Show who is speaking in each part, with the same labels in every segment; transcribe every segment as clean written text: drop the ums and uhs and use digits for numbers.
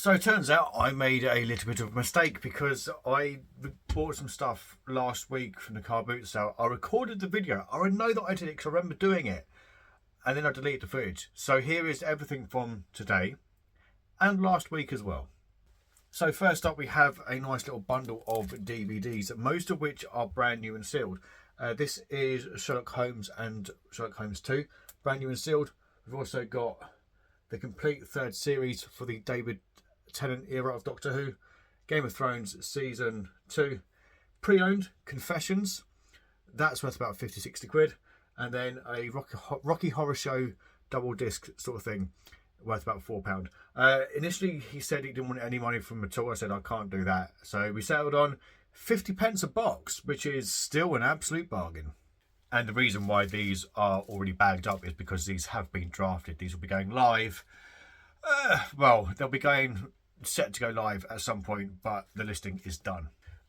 Speaker 1: So it turns out I made a little bit of a mistake because I bought some stuff last week from the car boot sale. I recorded the video. I know that I did it because I remember doing it. And then I deleted the footage. So here is everything from today and last week as well. So first up, we have a nice little bundle of DVDs, most of which are brand new and sealed. This is Sherlock Holmes and Sherlock Holmes 2, brand new and sealed. We've also got the complete third series for the David Tennant era of Doctor Who, Game of Thrones Season 2, pre-owned Confessions, that's worth about 50-60 quid, and then a Rocky Horror Show double disc sort of thing, worth about £4. Initially he said he didn't want any money from at all. I said I can't do that, so we settled on 50p a box, which is still an absolute bargain. And the reason why these are already bagged up is because these have been drafted. These will be going live. Well, they'll be set to go live at some point, but the listing is done.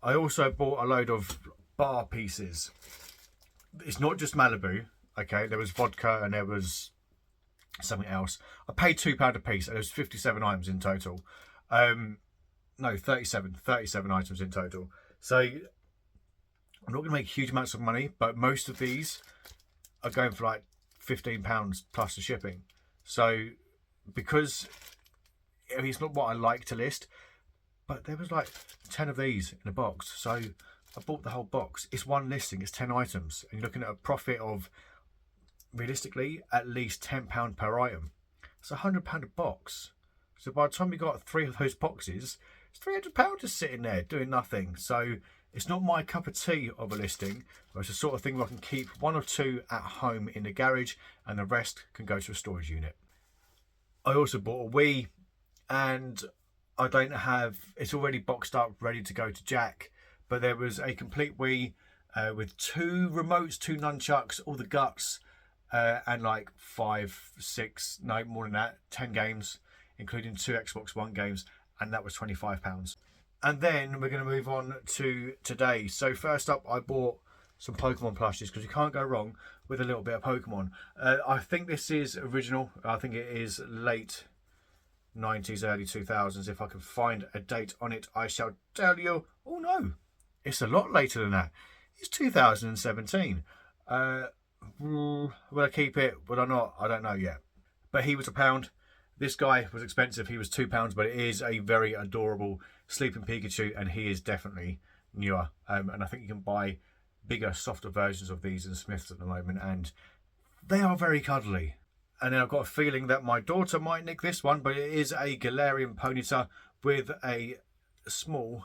Speaker 1: I also bought a load of bar pieces. It's not just Malibu, okay? There was vodka and there was something else. I paid £2 a piece and there was 57 items in total. No, 37 items in total. So I'm not going to make huge amounts of money, but most of these are going for like £15 plus the shipping. So because it's not what I like to list, but there was like 10 of these in a box. So I bought the whole box. It's one listing, it's 10 items. And you're looking at a profit of, realistically, at least £10 per item. It's £100 a box. So by the time we got 3 of those boxes, it's £300 just sitting there doing nothing. So it's not my cup of tea of a listing, but it's the sort of thing where I can keep 1 or 2 at home in the garage and the rest can go to a storage unit. I also bought a Wii, and I don't have, it's already boxed up, ready to go to Jack, but there was a complete Wii with 2 remotes, 2 nunchucks, all the guts, and like 5, 6, no more than that, 10 games, including 2 Xbox One games, and that was £25. And then we're going to move on to today. So first up, I bought some Pokemon plushes because you can't go wrong with a little bit of Pokemon. I think this is original. I think it is late 90s, early 2000s. If I can find a date on it, I shall tell you. Oh no, it's a lot later than that. It's 2017. Will I keep it? Will I not? I don't know yet. But he was £1. This guy was expensive. He was £2, but it is a very adorable Sleeping Pikachu, and he is definitely newer. And I think you can buy bigger, softer versions of these in Smiths at the moment, and they are very cuddly. And then I've got a feeling that my daughter might nick this one, but it is a Galarian Ponyta with a small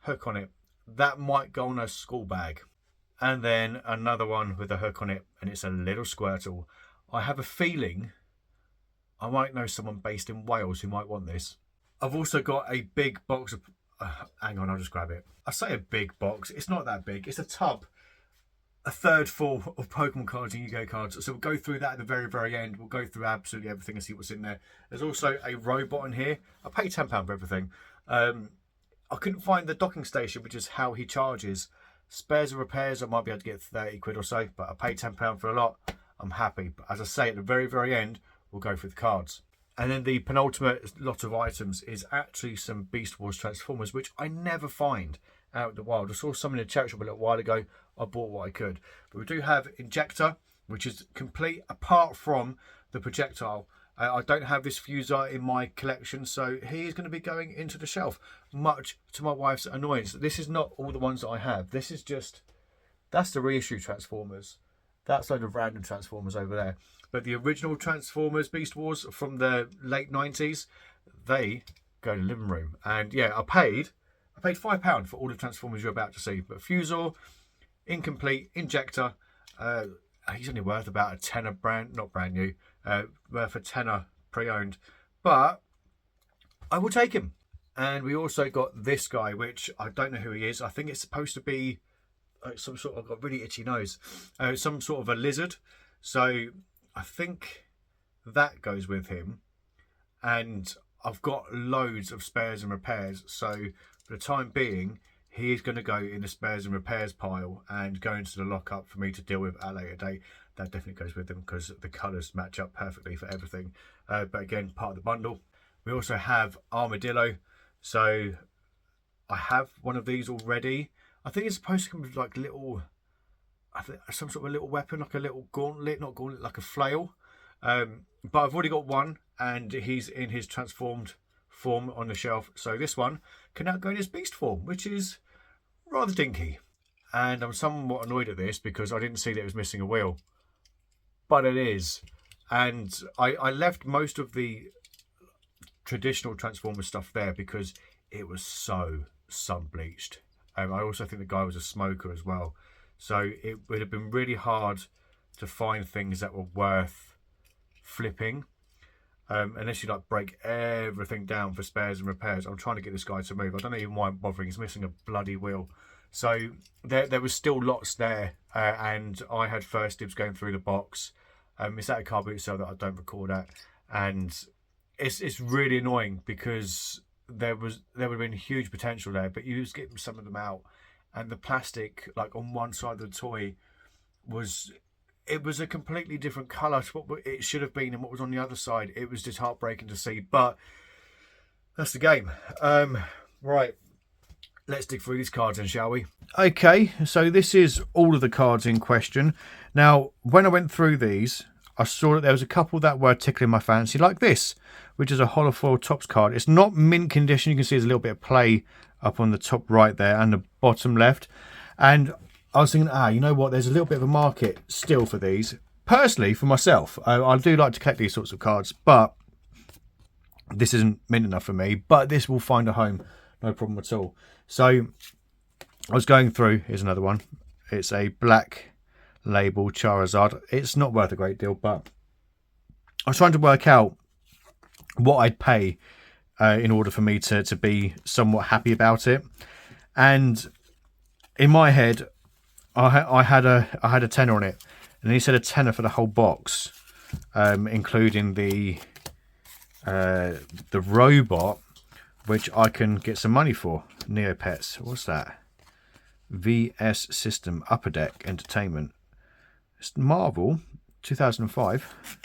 Speaker 1: hook on it. That might go on a school bag. And then another one with a hook on it, and it's a little Squirtle. I have a feeling I might know someone based in Wales who might want this. I've also got a big box of... hang on, I'll just grab it. I say a big box. It's not that big. It's a tub. A third full of Pokemon cards and Yu-Gi-Oh cards. So we'll go through that at the very, very end. We'll go through absolutely everything and see what's in there. There's also a robot in here. I paid £10 for everything. I couldn't find the docking station, which is how he charges. Spares and repairs, I might be able to get 30 quid or so, but I paid £10 for a lot. I'm happy. But as I say, at the very, very end, we'll go for the cards. And then the penultimate lot of items is actually some Beast Wars Transformers, which I never find out in the wild. I saw some in the charity shop a little while ago. I bought what I could. But we do have Injector, which is complete apart from the projectile. I don't have this fuser in my collection, so he is going to be going into the shelf, much to my wife's annoyance. This is not all the ones that I have. This is just, that's the reissue Transformers. That's a load of random Transformers over there. But the original Transformers Beast Wars from the late 90s, they go in the living room. And yeah, I paid £5 for all the Transformers you're about to see. But Fusor, Incomplete, Injector, he's only worth about a tenner not brand new, worth a tenner pre-owned. But I will take him. And we also got this guy, which I don't know who he is. I think it's supposed to be some sort of, I've got a really itchy nose, some sort of a lizard. So I think that goes with him. And I've got loads of spares and repairs. So for the time being, he is going to go in the spares and repairs pile and go into the lockup for me to deal with at a later date. That definitely goes with them because the colours match up perfectly for everything. But again, part of the bundle. We also have Armadillo. So I have one of these already. I think it's supposed to come with like little, I think some sort of a little weapon, like a little gauntlet, not gauntlet, like a flail. But I've already got one, and he's in his transformed form on the shelf. So this one can now go in his beast form, which is rather dinky. And I'm somewhat annoyed at this because I didn't see that it was missing a wheel. But it is. And I left most of the traditional Transformer stuff there because it was so sun bleached. I also think the guy was a smoker as well. So it would have been really hard to find things that were worth flipping. Unless you like break everything down for spares and repairs. I'm trying to get this guy to move. I don't even why I'm bothering. He's missing a bloody wheel. So there was still lots there, and I had first dibs going through the box. It's at a car boot sale that I don't record at, and it's really annoying because there would have been huge potential there, but you was getting some of them out, and the plastic like on one side of the toy was a completely different colour to what it should have been and what was on the other side. It was just heartbreaking to see, but that's the game. Right. Let's dig through these cards then, shall we? Okay, so this is all of the cards in question. Now, when I went through these, I saw that there was a couple that were tickling my fancy, like this, which is a holofoil Topps card. It's not mint condition. You can see there's a little bit of play up on the top right there and the bottom left. And I was thinking, you know what? There's a little bit of a market still for these. Personally, for myself, I do like to collect these sorts of cards, but this isn't mint enough for me. But this will find a home, no problem at all. So I was going through, here's another one. It's a black label Charizard. It's not worth a great deal, but I was trying to work out what I'd pay in order for me to be somewhat happy about it. And in my head, I had a tenner on it, and he said a tenner for the whole box, including the robot, which I can get some money for. Neopets. What's that? VS System Upper Deck Entertainment. It's Marvel 2005.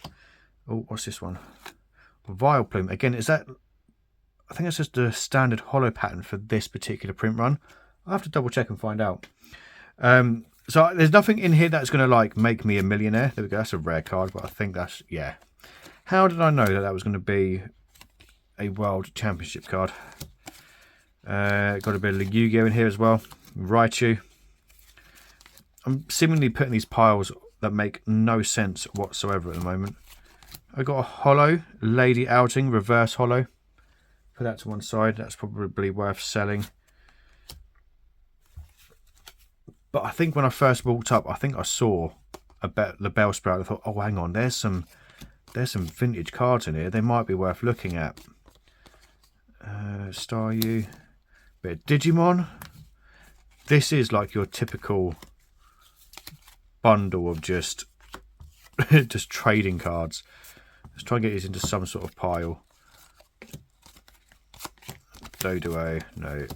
Speaker 1: Oh, what's this one? Vileplume. Again, is that... I think it's just the standard holo pattern for this particular print run. I'll have to double check and find out. So there's nothing in here that's going to like make me a millionaire. There we go. That's a rare card, but I think that's... Yeah. How did I know that that was going to be a World Championship card? Got a bit of Yu-Gi-Oh in here as well. Raichu. I'm seemingly putting these piles that make no sense whatsoever at the moment. I got a holo Lady Outing reverse holo. Put that to one side. That's probably worth selling. But I think when I first walked up, I think I saw the Bellsprout. I thought, oh, hang on, there's some vintage cards in here. They might be worth looking at. Staryu. Bit of Digimon. This is like your typical bundle of just trading cards. Let's try and get these into some sort of pile. Doduo, no.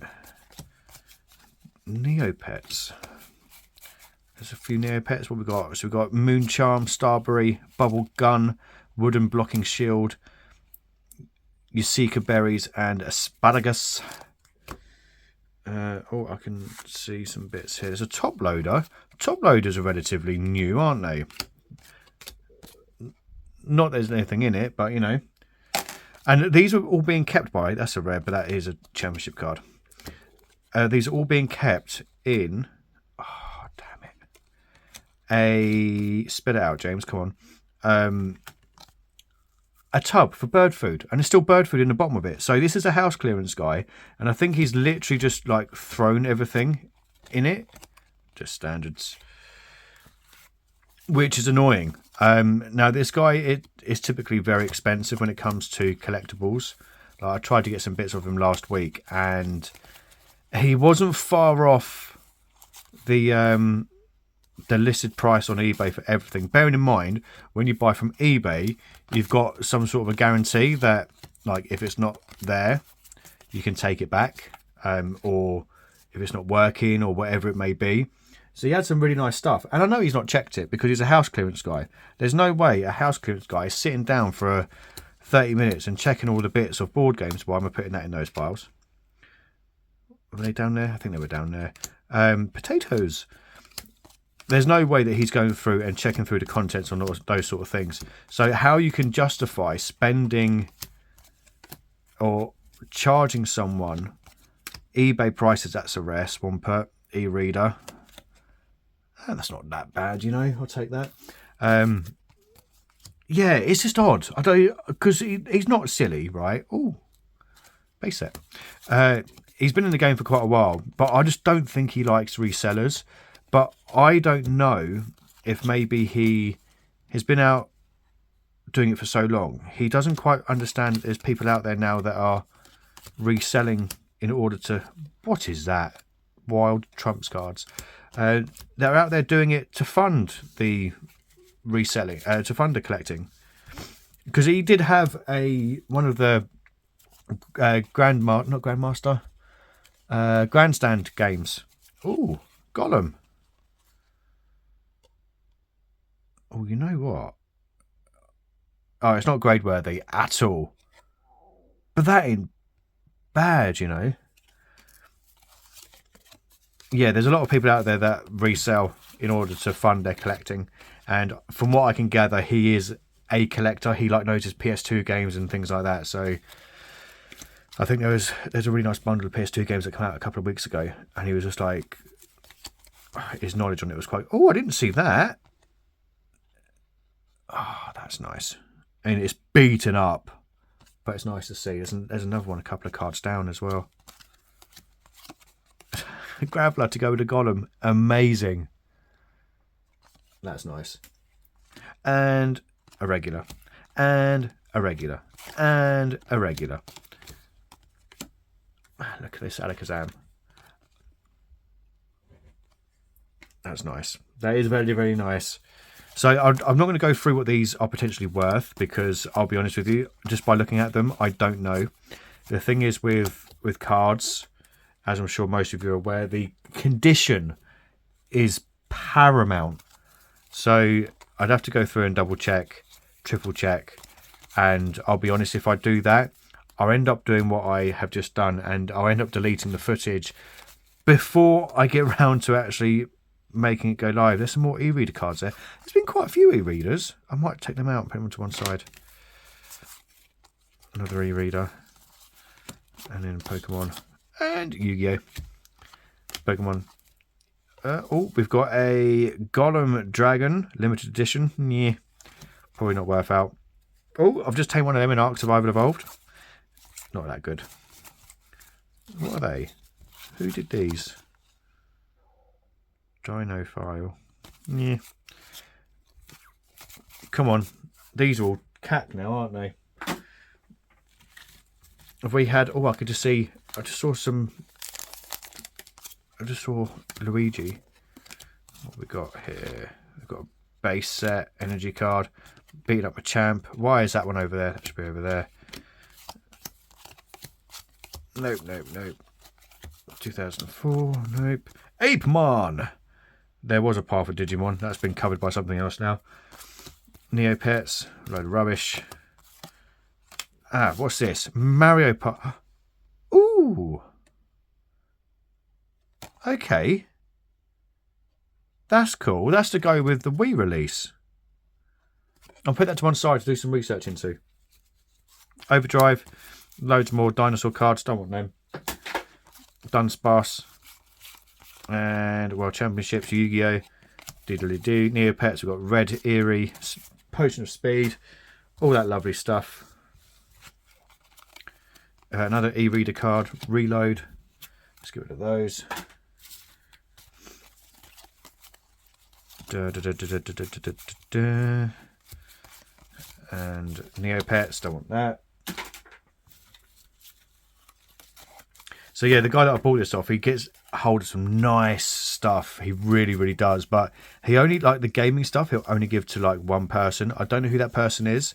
Speaker 1: Neopets. There's a few Neopets. What we got? So we've got Mooncharm, Starberry, Bubble Gun, Wooden Blocking Shield, Yusika Berries, and Asparagus. Oh, I can see some bits here. There's a top loader. Top loaders are relatively new, aren't they? Not that there's anything in it, but you know. And these are all being kept by, that's a rare, but that is a championship card. These are all being kept in, oh, damn it. Spit it out, James, come on. A tub for bird food, and there's still bird food in the bottom of it. So this is a house clearance guy, and I think he's literally just like thrown everything in it. Just standards. Which is annoying. Now this guy is typically very expensive when it comes to collectibles. I tried to get some bits of him last week, and he wasn't far off the listed price on eBay for everything. Bearing in mind, when you buy from eBay, you've got some sort of a guarantee that, like, if it's not there, you can take it back, or if it's not working or whatever it may be. So he had some really nice stuff, and I know he's not checked it because he's a house clearance guy. There's no way a house clearance guy is sitting down for a 30 minutes and checking all the bits of board games while I'm putting that in those piles. Were they down there? I think they were down there. Potatoes. There's no way that he's going through and checking through the contents on those sort of things. So how you can justify spending or charging someone eBay prices, that's a rare one per e-reader. Oh, that's not that bad, you know. I'll take that. Yeah, it's just odd. I don't, because he's not silly, right? Oh, base set. He's been in the game for quite a while, but I just don't think he likes resellers. But I don't know if maybe he has been out doing it for so long. He doesn't quite understand that there's people out there now that are reselling in order to... What is that? Wild trumps cards. They're out there doing it to fund the reselling, to fund the collecting. Because he did have one of the grandstand games. Ooh, Gollum. Oh, you know what? Oh, it's not grade worthy at all. But that ain't bad, you know. Yeah, there's a lot of people out there that resell in order to fund their collecting. And from what I can gather, he is a collector. He knows his PS2 games and things like that. So I think there's a really nice bundle of PS2 games that came out a couple of weeks ago. And he was just like, his knowledge on it was quite, oh, I didn't see that. Oh, that's nice. And it's beaten up, but it's nice to see. There's another one a couple of cards down as well. Graveler to go with a Gollum. Amazing. That's nice. And a regular. And a regular. And a regular. Look at this Alakazam. That's nice. That is very, very nice. So I'm not going to go through what these are potentially worth, because I'll be honest with you, just by looking at them, I don't know. The thing is with cards, as I'm sure most of you are aware, the condition is paramount. So I'd have to go through and double check, triple check, and I'll be honest, if I do that, I'll end up doing what I have just done, and I'll end up deleting the footage before I get around to actually making it go live. There's some more e-reader cards there. There's been quite a few e-readers. I might take them out and put them to one side. Another e-reader. And then Pokemon. And Yu-Gi-Oh! Pokemon. Oh, we've got a Gollum Dragon limited edition. Yeah, probably not worth out. Oh, I've just taken one of them in Ark Survival Evolved. Not that good. What are they? Who did these? Dino file. Yeah. Come on. These are all cat now, aren't they? Have we had... Oh, I could just see... I just saw Luigi. What have we got here? We've got a base set, energy card, beat up a champ. Why is that one over there? That should be over there. Nope, nope, nope. 2004, nope. Apemon! There was a Path of Digimon. That's been covered by something else now. Neopets, load of rubbish. Ah, what's this? Mario Party. Ooh! Okay. That's cool. That's to go with the Wii release. I'll put that to one side to do some research into. Overdrive. Loads more dinosaur cards. Don't want them. Dunsparce. And World Championships. Yu-Gi-Oh! Diddly-doo. Neopets. We've got Red Eerie. Potion of Speed. All that lovely stuff. Another e-reader card. Reload. Let's get rid of those. And Neopets, don't want that. So yeah, the guy that I bought this off, he gets hold of some nice stuff. He really, really does. But he only, like the gaming stuff, he'll only give to like one person. I don't know who that person is.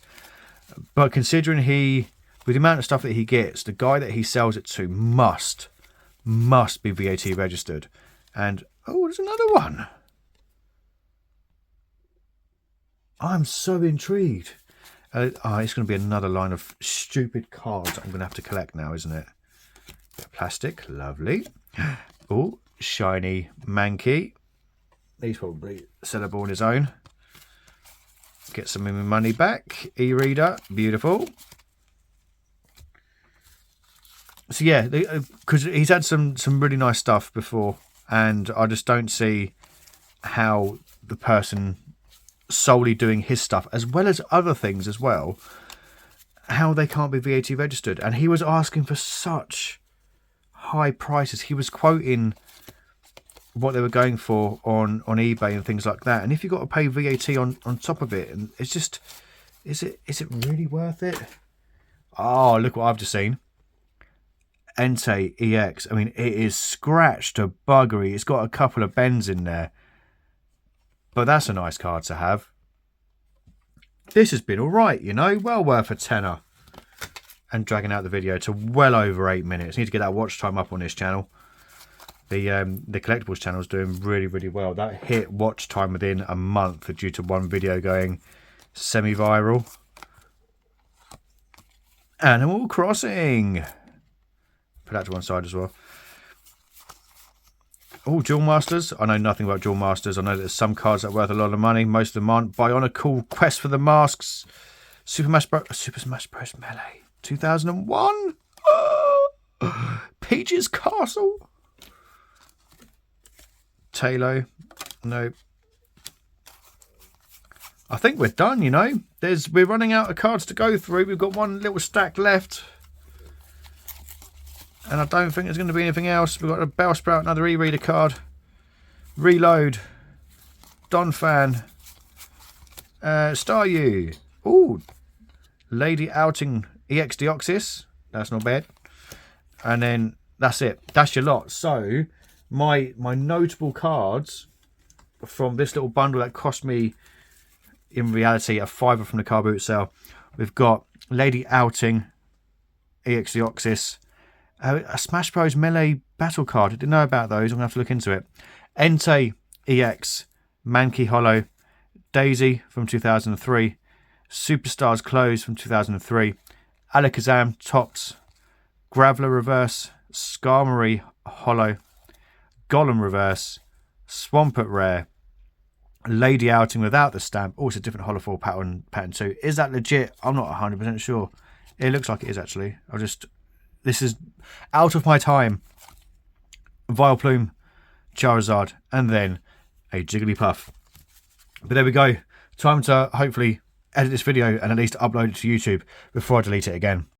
Speaker 1: But considering with the amount of stuff that he gets, the guy that he sells it to must be VAT registered. And, oh, there's another one. I'm so intrigued. Oh, it's going to be another line of stupid cards I'm going to have to collect now, isn't it? Bit of plastic, lovely. Oh, shiny Mankey. He's probably sellable on his own. Get some of my money back. E-reader, beautiful. So yeah, because he's had some really nice stuff before, and I just don't see how the person solely doing his stuff as well as other things as well, how they can't be VAT registered. And he was asking for such high prices. He was quoting what they were going for on eBay and things like that. And if you've got to pay VAT on top of it, and it's just, is it really worth it? Oh, look what I've just seen. Entei EX. I mean, it is scratched to buggery. It's got a couple of bends in there. But that's a nice card to have. This has been alright, you know. Well worth a tenner. And dragging out the video to well over 8 minutes. Need to get that watch time up on this channel. The Collectibles channel is doing really, really well. That hit watch time within a month due to one video going semi-viral. Animal Crossing. Put that to one side as well. Oh, Duel Masters. I know nothing about Duel Masters. I know there's some cards that are worth a lot of money. Most of them aren't. Bionicle Quest for the Masks. Super Smash Bros. Melee. 2001. Peach's Castle. Talo. No. I think we're done, you know. We're running out of cards to go through. We've got one little stack left. And I don't think there's going to be anything else. We've got a Bellsprout, another e-reader card. Reload. Donphan. Staryu. Ooh. Lady Outing EX Deoxys. That's not bad. And then that's it. That's your lot. So my notable cards from this little bundle that cost me, in reality, a £5 from the car boot sale. We've got Lady Outing EX Deoxys. A Smash Bros. Melee battle card. I didn't know about those. I'm going to have to look into it. Entei EX Mankey Hollow. Daisy from 2003. Superstars Close from 2003. Alakazam Tops. Graveler Reverse. Skarmory Hollow. Golem Reverse. Swampert Rare. Lady Outing without the stamp. Oh, it's a different holofoil pattern too. Is that legit? I'm not 100% sure. It looks like it is actually. This is out of my time. Vileplume, Charizard, and then a Jigglypuff. But there we go. Time to hopefully edit this video and at least upload it to YouTube before I delete it again.